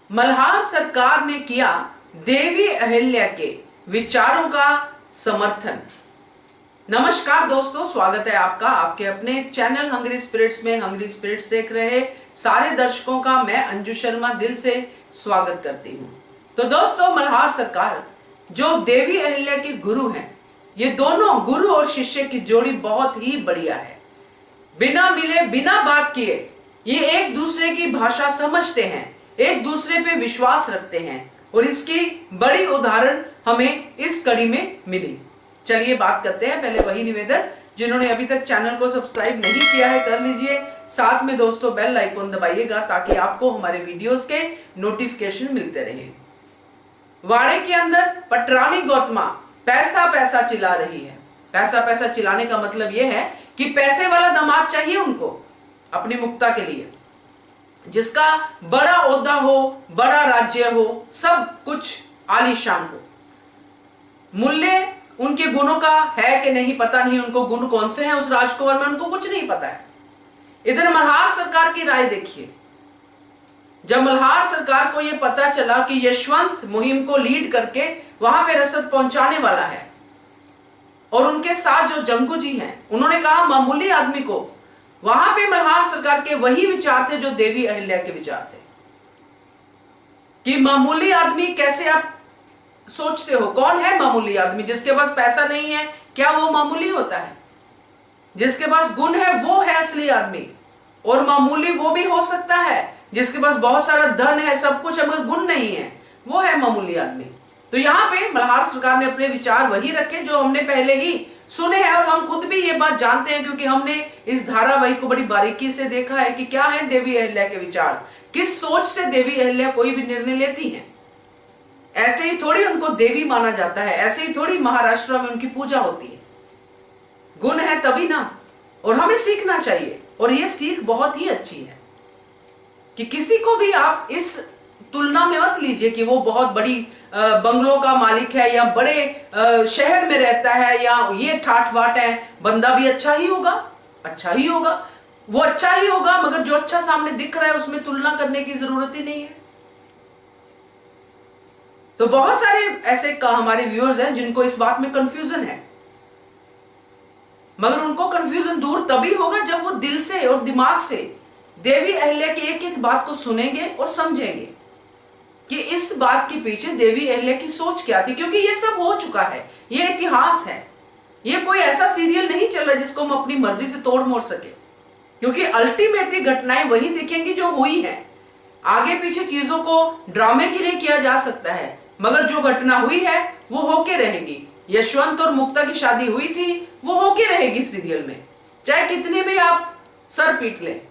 मल्हार सरकार ने किया देवी अहिल्या के विचारों का समर्थन। नमस्कार दोस्तों, स्वागत है आपका आपके अपने चैनल हंग्री स्पिरिट्स में। हंग्री स्पिरिट्स देख रहे सारे दर्शकों का मैं अंजू शर्मा दिल से स्वागत करती हूँ। तो दोस्तों, मल्हार सरकार जो देवी अहिल्या के गुरु हैं, ये दोनों गुरु और शिष्य की जोड़ी बहुत ही बढ़िया है। बिना मिले बिना बात किए ये एक दूसरे की भाषा समझते हैं, एक दूसरे पे विश्वास रखते हैं और इसकी बड़ी उदाहरण हमें इस कड़ी में मिली। चलिए बात करते हैं। पहले वही निवेदन, जिन्होंने अभी तक चैनल को सब्सक्राइब नहीं किया है कर लीजिए, साथ में दोस्तों बेल आइकन दबाइएगा ताकि आपको हमारे वीडियोस के नोटिफिकेशन मिलते रहे। वाड़े के अंदर पटरानी गौतमा पैसा पैसा चिल्ला रही है। पैसा पैसा चिल्लाने का मतलब यह है कि पैसे वाला दामाद चाहिए उनको अपनी मुक्ता के लिए, जिसका बड़ा ओहदा हो, बड़ा राज्य हो, सब कुछ आलीशान हो। मूल्य उनके गुणों का है कि नहीं पता नहीं, उनको गुण कौन से हैं उस राजकुमार में उनको कुछ नहीं पता है। इधर मल्हार सरकार की राय देखिए। जब मल्हार सरकार को यह पता चला कि यशवंत मुहिम को लीड करके वहां पे रसद पहुंचाने वाला है और उनके साथ जो जंगू जी हैं, उन्होंने कहा मामूली आदमी को, वहां पे मल्हार सरकार के वही विचार थे जो देवी अहिल्या के विचार थे कि मामूली आदमी कैसे आप सोचते हो। कौन है मामूली आदमी? जिसके पास पैसा नहीं है क्या वो मामूली होता है? जिसके पास गुण है वो है असली आदमी। और मामूली वो भी हो सकता है जिसके पास बहुत सारा धन है, सब कुछ है, मगर गुण नहीं है, वो है मामूली आदमी। तो यहां पे मल्हार सरकार ने अपने विचार वही रखे जो हमने पहले ही सुने हैं और हम खुद भी ये बात जानते हैं क्योंकि हमने इस धारावाहिक को बड़ी बारीकी से देखा है कि क्या है देवी अहिल्या के विचार, किस सोच से देवी अहिल्या कोई भी निर्णय लेती हैं। ऐसे ही थोड़ी उनको देवी माना जाता है, ऐसे ही थोड़ी महाराष्ट्र में उनकी पूजा होती है। गुण है तभी ना, और हमें सीखना चाहिए। और ये सीख बहुत ही अच्छी है कि किसी को भी आप इस तुलना में मत लीजिए कि वो बहुत बड़ी बंगलों का मालिक है या बड़े शहर में रहता है या ये ठाठ बाट है। बंदा भी अच्छा ही होगा, अच्छा ही होगा, वो अच्छा ही होगा, मगर जो अच्छा सामने दिख रहा है उसमें तुलना करने की जरूरत ही नहीं है। तो बहुत सारे ऐसे हमारे व्यूअर्स हैं जिनको इस बात में कंफ्यूजन है, मगर उनको कंफ्यूजन दूर तभी होगा जब वो दिल से और दिमाग से देवी अहिल्या की एक एक बात को सुनेंगे और समझेंगे कि इस बात के पीछे देवी अहिल्या की सोच क्या थी। क्योंकि ये सब हो चुका है, ये इतिहास है, ये कोई ऐसा सीरियल नहीं चल रहा जिसको हम अपनी मर्जी से तोड़ मोड़ सके। क्योंकि अल्टीमेटली घटनाएं वही दिखेंगी जो हुई है। आगे पीछे चीजों को ड्रामे के लिए किया जा सकता है, मगर जो घटना हुई है वो होके रहेगी। यशवंत और मुक्ता की शादी हुई थी, वो होके रहेगी सीरियल में, चाहे कितने भी आप सर पीट लें।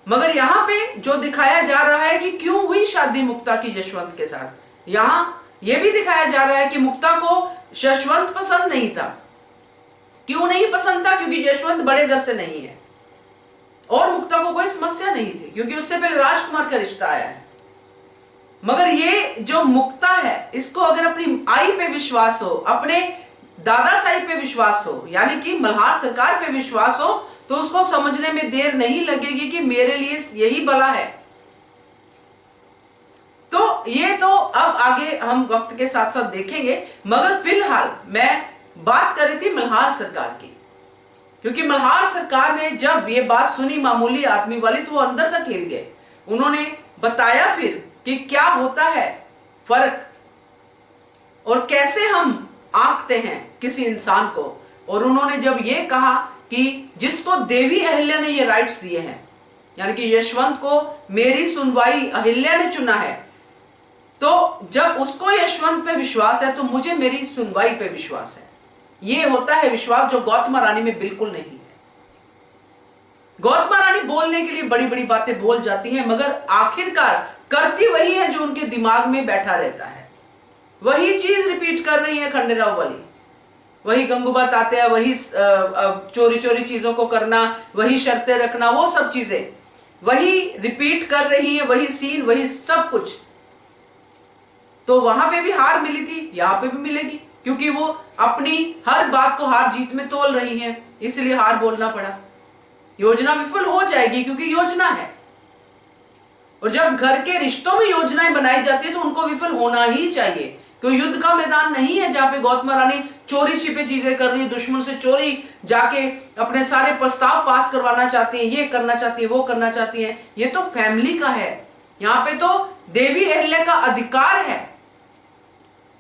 मगर यहां पे जो दिखाया जा रहा है कि क्यों हुई शादी मुक्ता की यशवंत के साथ, यहां यह भी दिखाया जा रहा है कि मुक्ता को यशवंत पसंद नहीं था। क्यों नहीं पसंद था? क्योंकि यशवंत बड़े घर से नहीं है और मुक्ता को कोई समस्या नहीं थी क्योंकि उससे पहले राजकुमार का रिश्ता आया है। मगर ये जो मुक्ता है, इसको अगर अपनी आई पे विश्वास हो, अपने दादा साहिब पे विश्वास हो, यानी कि मल्हार सरकार पे विश्वास हो, तो उसको समझने में देर नहीं लगेगी कि मेरे लिए यही भला है। तो ये तो अब आगे हम वक्त के साथ साथ देखेंगे, मगर फिलहाल मैं बात कर रही थी मल्हार सरकार की। क्योंकि मल्हार सरकार ने जब ये बात सुनी मामूली आदमी वाली, तो वो अंदर तक हिल गए। उन्होंने बताया फिर कि क्या होता है फर्क और कैसे हम आंकते हैं किसी इंसान को। और उन्होंने जब ये कहा कि जिसको देवी अहिल्या ने ये राइट्स दिए हैं, यानी कि यशवंत को मेरी सुनवाई अहिल्या ने चुना है, तो जब उसको यशवंत पे विश्वास है तो मुझे मेरी सुनवाई पे विश्वास है। ये होता है विश्वास जो गौतमा रानी में बिल्कुल नहीं है। गौतमा रानी बोलने के लिए बड़ी बड़ी बातें बोल जाती हैं, मगर आखिरकार करती वही है जो उनके दिमाग में बैठा रहता है। वही चीज रिपीट कर रही है खंडेराव वाली, वही गंगूबात आते हैं, वही चोरी चोरी चीजों को करना, वही शर्तें रखना, वो सब चीजें वही रिपीट कर रही है, वही सीन, वही सब कुछ। तो वहां पे भी हार मिली थी, यहां पे भी मिलेगी, क्योंकि वो अपनी हर बात को हार जीत में तोल रही है, इसलिए हार बोलना पड़ा। योजना विफल हो जाएगी क्योंकि योजना है। और जब घर के रिश्तों में योजनाएं बनाई जाती है तो उनको विफल होना ही चाहिए। क्योंकि युद्ध का मैदान नहीं है जहां पे गौतमा रानी चोरी छिपे चीजें कर रही है, दुश्मन से चोरी जाके अपने सारे प्रस्ताव पास करवाना चाहती है, ये करना चाहती है, वो करना चाहती है। ये तो फैमिली का है, यहाँ पे तो देवी अहिल्या का अधिकार है।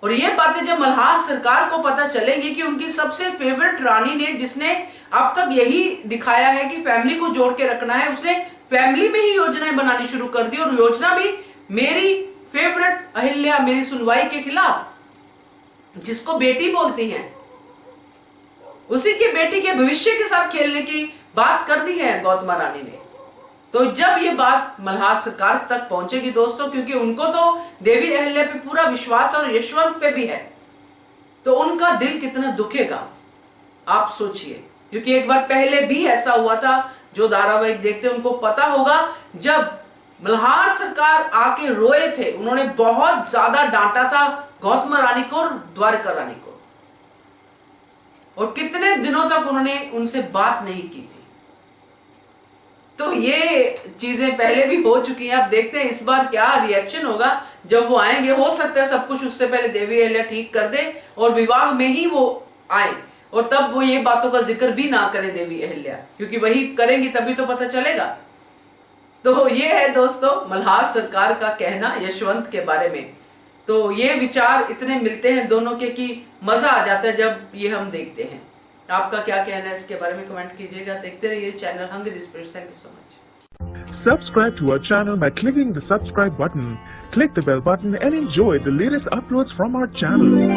और ये बातें जब मल्हार सरकार को पता चलेगी कि उनकी सबसे फेवरेट रानी ने, जिसने अब तक यही दिखाया है कि फैमिली को जोड़ के रखना है, उसने फैमिली में ही योजनाएं बनानी शुरू कर दी, और योजना भी मेरी फेवरेट अहिल्या, मेरी सुनवाई के खिलाफ, जिसको बेटी बोलती हैं, उसी की बेटी के भविष्य के साथ खेलने की बात कर दी है गौतमा रानी ने। तो जब ये बात मल्हार सरकार तक पहुंचेगी दोस्तों, क्योंकि उनको तो देवी अहिल्या पे पूरा विश्वास और यशवंत पे भी है, तो उनका दिल कितना दुखेगा आप सोचिए। क्योंकि एक बार पहले भी ऐसा हुआ था, जो धारावाहिक देखते उनको पता होगा, जब मल्हार सरकार आके रोए थे, उन्होंने बहुत ज्यादा डांटा था गौतमा रानी को और द्वारका रानी को, और कितने दिनों तक उन्होंने उनसे बात नहीं की थी। तो ये चीजें पहले भी हो चुकी हैं। अब देखते हैं इस बार क्या रिएक्शन होगा जब वो आएंगे। हो सकता है सब कुछ उससे पहले देवी अहिल्या ठीक कर दे और विवाह में ही वो आए, और तब वो ये बातों का जिक्र भी ना करे देवी अहिल्या, क्योंकि वही करेंगी तभी तो पता चलेगा। तो ये है दोस्तों मल्हार सरकार का कहना यशवंत के बारे में। तो ये विचार इतने मिलते हैं दोनों के कि मजा आ जाता है जब ये हम देखते हैं। आपका क्या कहना है इसके बारे में कमेंट कीजिएगा। देखते रहिए channel hungry spirits. Thank you so much. Subscribe to our channel by clicking the subscribe button. Click the bell button and enjoy the latest uploads from our channel.